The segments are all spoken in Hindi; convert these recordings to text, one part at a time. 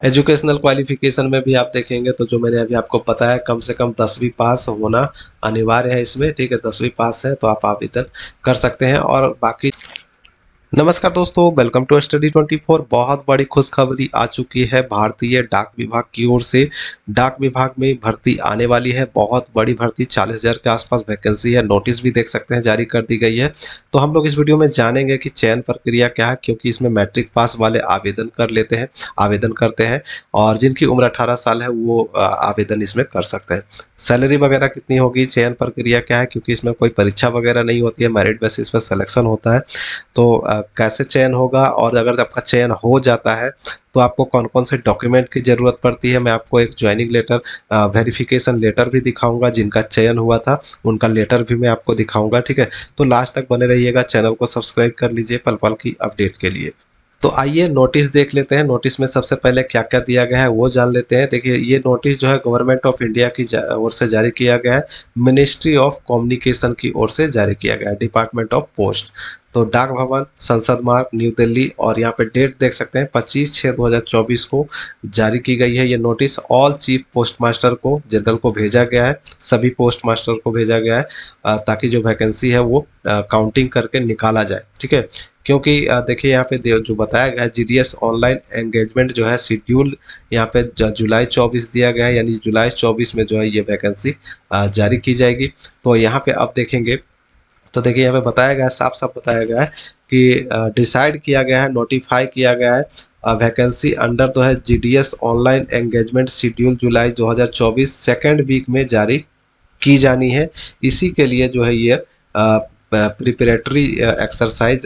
एजुकेशनल क्वालिफिकेशन में भी आप देखेंगे तो जो मैंने अभी आपको बताया कम से कम 10वीं पास होना अनिवार्य है इसमें, ठीक है। 10वीं पास है तो आप आवेदन कर सकते हैं। और बाकी नमस्कार दोस्तों, वेलकम टू स्टडी 24। बहुत बड़ी खुशखबरी आ चुकी है भारतीय डाक विभाग की ओर से। डाक विभाग में भर्ती आने वाली है, बहुत बड़ी भर्ती, 40,000 के आसपास वैकेंसी है। नोटिस भी देख सकते हैं जारी कर दी गई है। तो हम लोग इस वीडियो में जानेंगे कि चयन प्रक्रिया क्या है, क्योंकि इसमें मैट्रिक पास वाले आवेदन करते हैं और जिनकी उम्र 18 साल है वो आवेदन इसमें कर सकते हैं। सैलरी वगैरह कितनी होगी, चयन प्रक्रिया क्या है, क्योंकि इसमें कोई परीक्षा वगैरह नहीं होती है, मेरिट बेसिस पर सिलेक्शन होता है। तो कैसे चयन होगा और अगर आपका चयन हो जाता है तो आपको कौन कौन से डॉक्यूमेंट की ज़रूरत पड़ती है, मैं आपको एक ज्वाइनिंग लेटर, वेरिफिकेशन लेटर भी दिखाऊंगा। जिनका चयन हुआ था उनका लेटर भी मैं आपको दिखाऊंगा, ठीक है। तो लास्ट तक बने रहिएगा, चैनल को सब्सक्राइब कर लीजिए पल पल की अपडेट के लिए। तो आइए नोटिस देख लेते हैं। नोटिस में सबसे पहले क्या क्या दिया गया है वो जान लेते हैं। देखिए, ये नोटिस जो है गवर्नमेंट ऑफ इंडिया की ओर से जारी किया गया है, मिनिस्ट्री ऑफ कम्युनिकेशन की ओर से जारी किया गया है, डिपार्टमेंट ऑफ पोस्ट। तो डाक भवन, संसद मार्ग, न्यू दिल्ली, और यहाँ पे डेट देख सकते हैं 25/6/2024 को जारी की गई है ये notice. All chief post master को, जनरल को भेजा गया है, सभी पोस्ट मास्टर को भेजा गया है, ताकि जो वैकेंसी है वो काउंटिंग करके निकाला जाए, ठीक है। क्योंकि देखिए यहाँ पे जो बताया गया है, जीडीएस ऑनलाइन एंगेजमेंट जो है शेड्यूल यहाँ पे जुलाई 24 दिया गया है, यानी जुलाई 24 में जो है ये वैकेंसी जारी की जाएगी। तो यहाँ पे अब देखेंगे तो देखिए यहाँ पे बताया गया है, साफ साफ बताया गया है कि डिसाइड किया गया है, नोटिफाई किया गया है वैकेंसी अंडर जो है जीडीएस ऑनलाइन एंगेजमेंट शेड्यूल जुलाई 2024 सेकेंड वीक में जारी की जानी है। इसी के लिए जो है ये प्रिपरेटरी एक्सरसाइज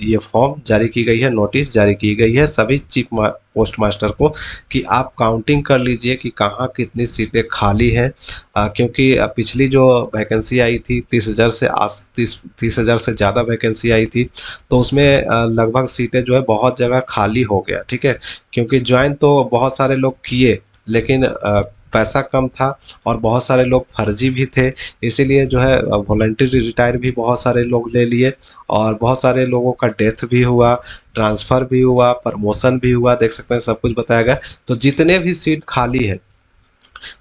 ये फॉर्म जारी की गई है, नोटिस जारी की गई है सभी चीफ पोस्ट मास्टर को कि आप काउंटिंग कर लीजिए कि कहाँ कितनी सीटें खाली हैं। क्योंकि पिछली जो वैकेंसी आई थी 30,000 से 30,000 से ज़्यादा वैकेंसी आई थी, तो उसमें लगभग सीटें जो है बहुत जगह खाली हो गया, ठीक है। क्योंकि ज्वाइन तो बहुत सारे लोग किए, लेकिन पैसा कम था और बहुत सारे लोग फर्जी भी थे, इसीलिए जो है वॉलंटरी रिटायर भी बहुत सारे लोग ले लिए और बहुत सारे लोगों का डेथ भी हुआ, ट्रांसफ़र भी हुआ, प्रमोशन भी हुआ, देख सकते हैं सब कुछ बताया गया। तो जितने भी सीट खाली है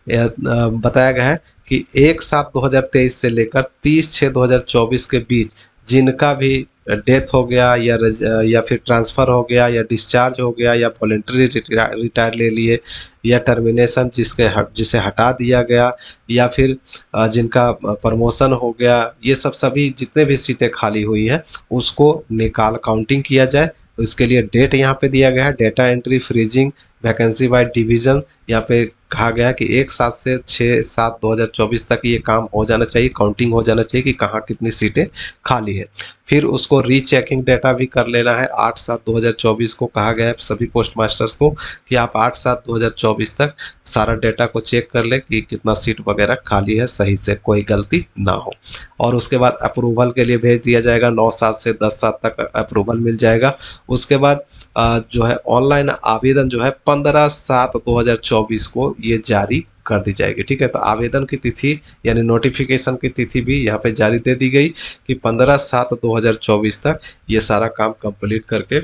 बताया गया है कि 1/7/2023 से लेकर 30/6/2024 के बीच जिनका भी डेथ हो गया या फिर ट्रांसफ़र हो गया या डिस्चार्ज हो गया या वॉलंटरी रिटायर ले लिए या टर्मिनेशन जिसे हटा दिया गया या फिर जिनका प्रमोशन हो गया, ये सभी जितने भी सीटें खाली हुई हैं उसको निकाल काउंटिंग किया जाए। तो इसके लिए डेट यहाँ पे दिया गया है, data entry freezing vacancy by division. यहाँ पे कहा गया है कि 1/7 से 6/7/2024 तक ये काम हो जाना चाहिए, काउंटिंग हो जाना चाहिए कि कहाँ कितनी सीटें खाली है। फिर उसको रीचेकिंग डेटा भी कर लेना है। 8/7/2024 को कहा गया है सभी पोस्ट मास्टर्स को कि आप 8/7/2024 तक सारा डेटा को चेक कर ले कि कितना सीट वगैरह खाली है, सही से कोई गलती ना हो। और उसके बाद अप्रूवल के लिए भेज दिया जाएगा, 9/7 से 10/7 तक अप्रूवल मिल जाएगा। उसके बाद जो है ऑनलाइन आवेदन जो है 15/7/2024 को ये जारी कर दी जाएगी, ठीक है। तो आवेदन की तिथि यानी नोटिफिकेशन की तिथि भी यहाँ पे जारी दे दी गई कि 15/7/2024 तक ये सारा काम कंप्लीट करके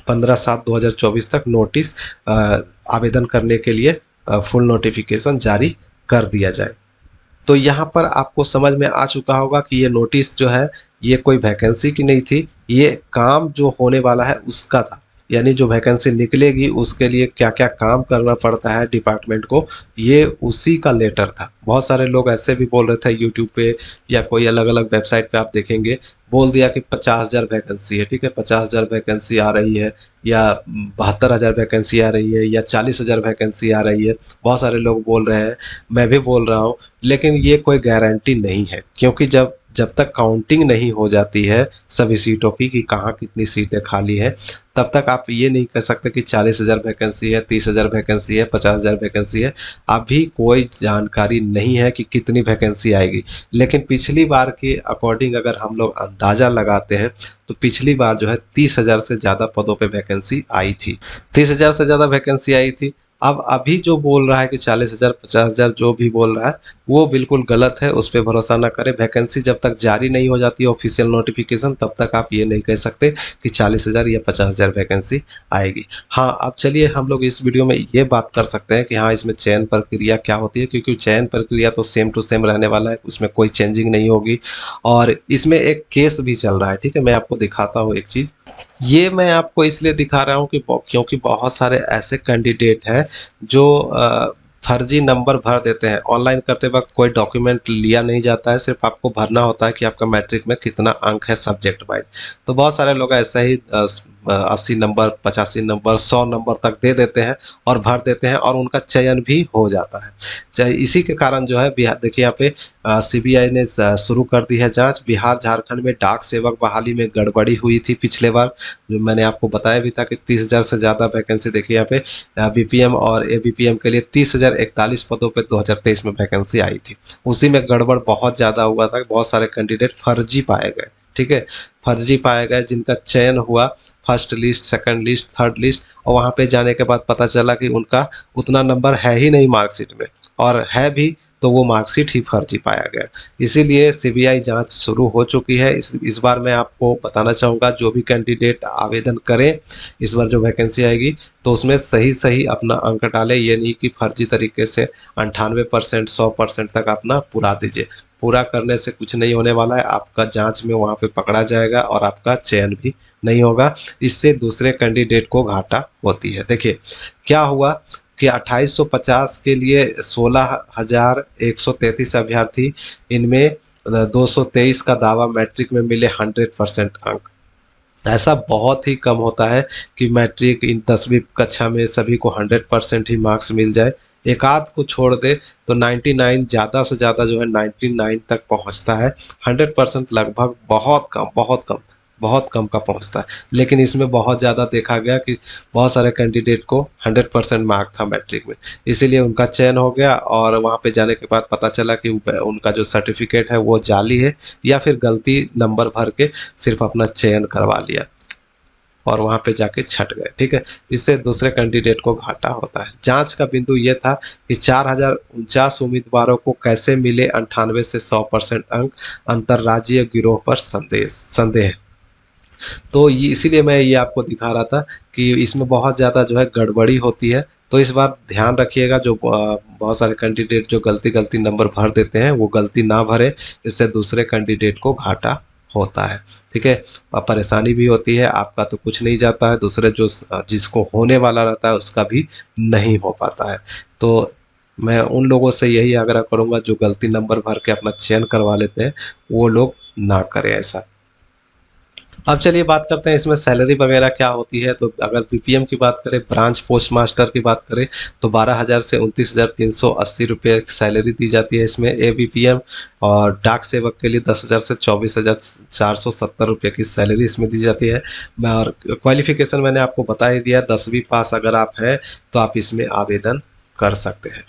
15/7/2024 तक नोटिस आवेदन करने के लिए फुल नोटिफिकेशन जारी कर दिया जाए। तो यहाँ पर आपको समझ में आ चुका होगा कि ये नोटिस जो है ये कोई वैकेंसी की नहीं थी, ये काम जो होने वाला है उसका था। यानी जो वैकेंसी निकलेगी उसके लिए क्या क्या काम करना पड़ता है डिपार्टमेंट को, ये उसी का लेटर था। बहुत सारे लोग ऐसे भी बोल रहे थे यूट्यूब पे या कोई अलग अलग वेबसाइट पे आप देखेंगे, बोल दिया कि 50,000 वैकेंसी है, ठीक है, 50,000 वैकेंसी आ रही है या 72,000 वैकेंसी आ रही है या 40,000 वैकेंसी आ रही है। बहुत सारे लोग बोल रहे हैं, मैं भी बोल रहा हूँ, लेकिन ये कोई गारंटी नहीं है। क्योंकि जब तक काउंटिंग नहीं हो जाती है सभी सीटों की कि कहाँ कितनी सीटें खाली हैं, तब तक आप ये नहीं कह सकते कि 40,000 वैकेंसी है, 30,000 वैकेंसी है, 50,000 वैकेंसी है। अभी कोई जानकारी नहीं है कि कितनी वैकेंसी आएगी। लेकिन पिछली बार के अकॉर्डिंग अगर हम लोग अंदाज़ा लगाते हैं तो पिछली बार जो है 30,000 से ज़्यादा पदों पे वैकेंसी आई थी, 30,000 से ज़्यादा वैकेंसी आई थी। अब अभी जो बोल रहा है कि 40,000 50,000 जो भी बोल रहा है वो बिल्कुल गलत है, उस पे भरोसा ना करें। वैकेंसी जब तक जारी नहीं हो जाती ऑफिशियल नोटिफिकेशन तब तक आप ये नहीं कह सकते कि 40,000 या 50,000 वैकेंसी आएगी। हाँ, अब चलिए हम लोग इस वीडियो में ये बात कर सकते हैं कि हाँ, इसमें चयन प्रक्रिया क्या होती है, क्योंकि चयन प्रक्रिया तो सेम टू सेम रहने वाला है, उसमें कोई चेंजिंग नहीं होगी। और इसमें एक केस भी चल रहा है, ठीक है, मैं आपको दिखाता हूँ एक चीज़। ये मैं आपको इसलिए दिखा रहा हूँ कि क्योंकि बहुत सारे ऐसे कैंडिडेट हैं जो फर्जी नंबर भर देते हैं। ऑनलाइन करते वक्त कोई डॉक्यूमेंट लिया नहीं जाता है, सिर्फ आपको भरना होता है कि आपका मैट्रिक में कितना अंक है सब्जेक्ट वाइज। तो बहुत सारे लोग ऐसे ही 80 नंबर 85 नंबर 100 नंबर तक दे देते हैं और भर देते हैं और उनका चयन भी हो जाता है। चाहे इसी के कारण जो है बिहार, देखिए यहाँ पे सीबीआई ने शुरू कर दी है जांच। बिहार झारखंड में डाक सेवक बहाली में गड़बड़ी हुई थी पिछले बार, जो मैंने आपको बताया भी था कि 30,000 से ज़्यादा वैकेंसी, देखिए यहाँ पे बीपीएम और एबीपीएम के लिए 30,041 पदों पे 2023 में वैकेंसी आई थी। उसी में गड़बड़ बहुत ज़्यादा हुआ था, बहुत सारे कैंडिडेट फर्जी पाए गए, ठीक है, फर्जी पाए गए जिनका चयन हुआ first list, second list, third list, और वहाँ पे जाने के बाद पता चला कि उनका उतना नंबर है ही नहीं मार्कशीट में, और है भी तो वो मार्कशीट ही फर्जी पाया गया। इसीलिए सीबीआई जांच शुरू हो चुकी है। इस बार मैं आपको बताना चाहूँगा, जो भी कैंडिडेट आवेदन करें इस बार जो वैकेंसी आएगी तो उसमें सही सही अपना अंक डालें। ये नहीं कि फर्जी तरीके से 98% 100% तक अपना पूरा दीजिए। पूरा करने से कुछ नहीं होने वाला है, आपका जांच में वहाँ पे पकड़ा जाएगा और आपका चयन भी नहीं होगा। इससे दूसरे कैंडिडेट को घाटा होती है। देखिए क्या हुआ कि 2850 के लिए 16,133 अभ्यर्थी, इनमें 223 का दावा मैट्रिक में मिले 100% अंक। ऐसा बहुत ही कम होता है कि मैट्रिक इन 10वीं कक्षा में सभी को 100% ही मार्क्स मिल जाए। एक आध को छोड़ दे तो 99, ज़्यादा से ज़्यादा जो है 99 तक पहुंचता है। 100% लगभग बहुत कम, बहुत कम, बहुत कम का पहुंचता है। लेकिन इसमें बहुत ज़्यादा देखा गया कि बहुत सारे कैंडिडेट को 100% मार्क था मैट्रिक में, इसीलिए उनका चयन हो गया। और वहाँ पे जाने के बाद पता चला कि उनका जो सर्टिफिकेट है वो जाली है, या फिर गलती नंबर भर के सिर्फ अपना चयन करवा लिया और वहाँ पे जाके छट गए, ठीक है। इससे दूसरे कैंडिडेट को घाटा होता है। जांच का बिंदु ये था कि 4,049 उम्मीदवारों को कैसे मिले 98 से 100% अंक, अंतर्राज्यीय गिरोह पर संदेह। तो ये इसीलिए मैं ये आपको दिखा रहा था कि इसमें बहुत ज़्यादा जो है गड़बड़ी होती है। तो इस बार ध्यान रखिएगा, जो बहुत सारे कैंडिडेट जो गलती नंबर भर देते हैं वो गलती ना भरे, इससे दूसरे कैंडिडेट को घाटा होता है, ठीक है। परेशानी भी होती है, आपका तो कुछ नहीं जाता है, दूसरे जो जिसको होने वाला रहता है उसका भी नहीं हो पाता है। तो मैं उन लोगों से यही आग्रह करूँगा जो गलती नंबर भर के अपना चयन करवा लेते हैं, वो लोग ना करें ऐसा। अब चलिए बात करते हैं इसमें सैलरी वगैरह क्या होती है। तो अगर बीपीएम की बात करें, ब्रांच पोस्ट मास्टर की बात करें, तो 12,000 से 29,380 रुपये सैलरी दी जाती है इसमें एबीपीएम। और डाक सेवक के लिए 10,000 से 24,470 रुपये की सैलरी इसमें दी जाती है। और क्वालिफिकेशन मैंने आपको बता ही दिया, 10वीं पास अगर आप हैं तो आप इसमें आवेदन कर सकते हैं।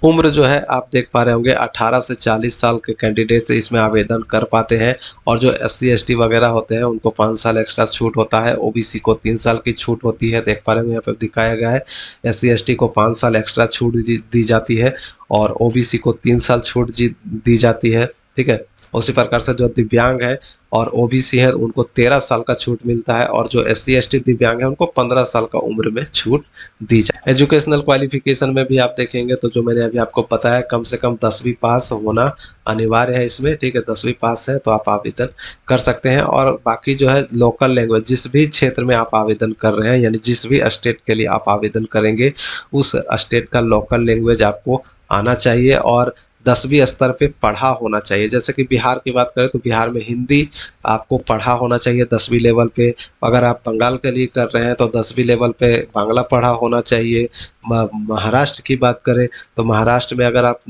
उम्र जो है आप देख पा रहे होंगे 18 से 40 साल के कैंडिडेट इसमें आवेदन कर पाते हैं। और जो SC ST वगैरह होते हैं उनको 5 साल एक्स्ट्रा छूट होता है। OBC को 3 साल की छूट होती है, देख पा रहे होंगे यहाँ पे दिखाया गया है। SC ST को 5 साल एक्स्ट्रा छूट दी जाती है और OBC को 3 साल छूट दी जाती है, ठीक है। उसी प्रकार से जो दिव्यांग है और OBC है उनको 13 साल का छूट मिलता है, और जो SC ST दिव्यांग है उनको 15 साल का उम्र में छूट दी जाए। एजुकेशनल क्वालिफिकेशन में भी आप देखेंगे तो जो मैंने अभी आपको बताया, कम से कम 10वीं पास होना अनिवार्य है इसमें, ठीक है। 10वीं पास है तो आप आवेदन कर सकते हैं। और बाकी जो है लोकल लैंग्वेज, जिस भी क्षेत्र में आप आवेदन कर रहे हैं, यानी जिस भी स्टेट के लिए आप आवेदन करेंगे उस स्टेट का लोकल लैंग्वेज आपको आना चाहिए और 10वीं स्तर पे पढ़ा होना चाहिए। जैसे कि बिहार की बात करें तो बिहार में हिंदी आपको पढ़ा होना चाहिए 10वीं लेवल पे। अगर आप बंगाल के लिए कर रहे हैं तो 10वीं लेवल पे बांग्ला पढ़ा होना चाहिए। महाराष्ट्र की बात करें तो महाराष्ट्र में अगर आप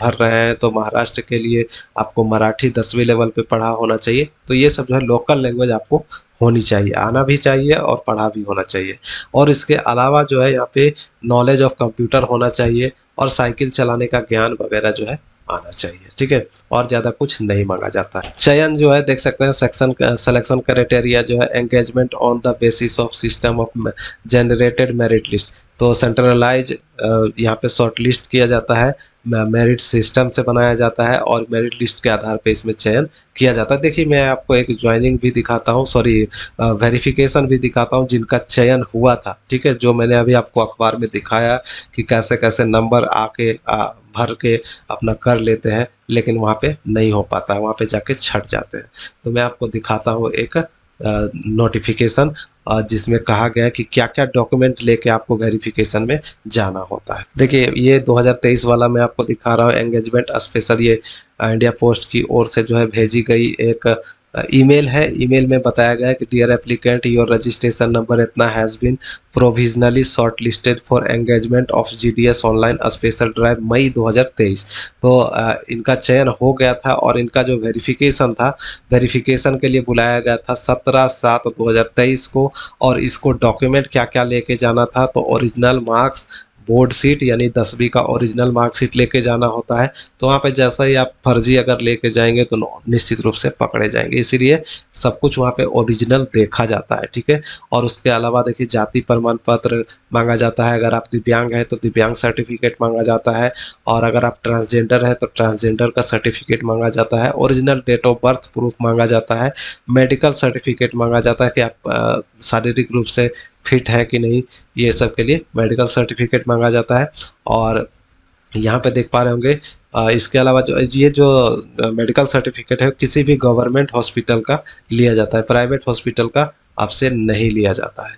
भर रहे हैं तो महाराष्ट्र के लिए आपको मराठी 10वीं लेवल पे पढ़ा होना चाहिए। तो ये सब जो है लोकल लैंग्वेज आपको होनी चाहिए, आना भी चाहिए और पढ़ा भी होना चाहिए। और इसके अलावा जो है यहाँ पे नॉलेज ऑफ कंप्यूटर होना चाहिए और साइकिल चलाने का ज्ञान वगैरह जो है आना चाहिए, ठीक है, और ज़्यादा कुछ नहीं मांगा जाता है। चयन जो है देख सकते हैं, सेक्शन सिलेक्शन क्राइटेरिया जो है engagement on the basis of system of generated merit list. तो सेंट्रलाइज यहाँ पे शॉर्ट लिस्ट किया जाता है, मेरिट सिस्टम से बनाया जाता है और मेरिट लिस्ट के आधार पे इसमें चयन किया जाता है। देखिए मैं आपको एक ज्वाइनिंग भी दिखाता हूँ, सॉरी वेरिफिकेशन भी दिखाता हूँ जिनका चयन हुआ था, ठीक है, जो मैंने अभी आपको अखबार में दिखाया कि कैसे कैसे नंबर आके भर के अपना कर लेते हैं, लेकिन वहाँ पे नहीं हो पाता है, वहाँ पे जाके छट जाते हैं। तो मैं आपको दिखाता हूँ एक नोटिफिकेशन जिसमें कहा गया है कि क्या क्या डॉक्यूमेंट लेके आपको वेरिफिकेशन में जाना होता है। देखिए ये 2023 वाला मैं आपको दिखा रहा हूँ एंगेजमेंट स्पेशल, ये इंडिया पोस्ट की ओर से जो है भेजी गई एक ईमेल है। ईमेल में बताया गया है कि dear applicant, your registration number इतना has been provisionally shortlisted for engagement of GDS online special drive May 2023। तो इनका चयन हो गया था और इनका जो वेरिफिकेशन था, वेरिफिकेशन के लिए बुलाया गया था 17/7/2023 को। और इसको डॉक्यूमेंट क्या क्या लेके जाना था, तो ओरिजिनल मार्क्स, बोर्ड सीट यानी 10वीं का ओरिजिनल मार्कशीट लेके जाना होता है। तो वहाँ पे जैसा ही आप फर्जी अगर लेके जाएंगे तो निश्चित रूप से पकड़े जाएंगे, इसीलिए सब कुछ वहाँ पे ओरिजिनल देखा जाता है, ठीक है। और उसके अलावा देखिए जाति प्रमाण पत्र मांगा जाता है, अगर आप दिव्यांग हैं तो दिव्यांग सर्टिफिकेट मांगा जाता है, और अगर आप ट्रांसजेंडर हैं तो ट्रांसजेंडर का सर्टिफिकेट मांगा जाता है, original date of birth proof मांगा जाता है, मेडिकल सर्टिफिकेट मांगा जाता है कि आप शारीरिक रूप से फिट है कि नहीं, ये सब के लिए मेडिकल सर्टिफिकेट मांगा जाता है। और यहाँ पे देख पा रहे होंगे इसके अलावा जो ये जो मेडिकल सर्टिफिकेट है किसी भी गवर्नमेंट हॉस्पिटल का लिया जाता है, प्राइवेट हॉस्पिटल का आपसे नहीं लिया जाता है।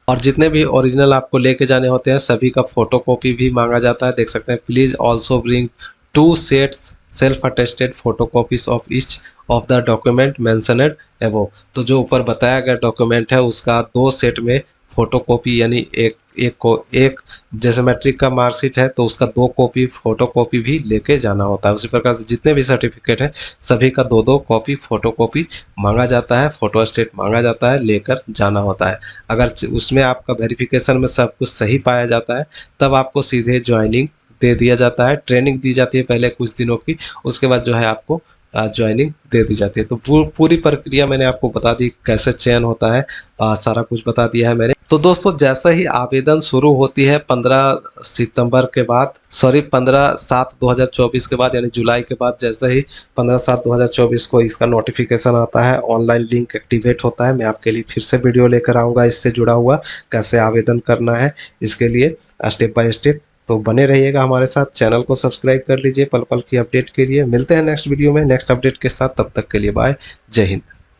और जितने भी ओरिजिनल आपको लेके जाने होते हैं सभी का फोटोकॉपी भी मांगा जाता है, देख सकते हैं। Please also bring 2 sets self attested photocopies of each of the document mentioned above. तो जो ऊपर बताया गया डॉक्यूमेंट है उसका 2 सेट में फोटोकॉपी, यानी एक जैसे मैट्रिक का मार्कशीट है तो उसका 2 कॉपी फोटोकॉपी भी लेके जाना होता है। उसी प्रकार से जितने भी सर्टिफिकेट है सभी का 2-2 कॉपी फोटोकॉपी मांगा जाता है, फोटो स्टेट मांगा जाता है, लेकर जाना होता है। अगर उसमें आपका वेरिफिकेशन में सब कुछ सही पाया जाता है तब आपको सीधे ज्वाइनिंग दे दिया जाता है। ट्रेनिंग दी जाती है पहले कुछ दिनों की, उसके बाद जो है आपको ज्वाइनिंग दे दी जाती है। तो पूरी प्रक्रिया मैंने आपको बता दी, कैसे चयन होता है, सारा कुछ बता दिया है मैंने। तो दोस्तों जैसा ही आवेदन शुरू होती है 15 सितंबर के बाद, सॉरी 15/7/2024 के बाद, यानी जुलाई के बाद, जैसे ही 15/7/2024 को इसका नोटिफिकेशन आता है, ऑनलाइन लिंक एक्टिवेट होता है। मैं आपके लिए फिर से वीडियो लेकर आऊँगा इससे जुड़ा हुआ, कैसे आवेदन करना है इसके लिए स्टेप बाय स्टेप। तो बने रहिएगा हमारे साथ, चैनल को सब्सक्राइब कर लीजिए पल पल की अपडेट के लिए। मिलते हैं नेक्स्ट वीडियो में नेक्स्ट अपडेट के साथ, तब तक के लिए बाय, जय हिंद।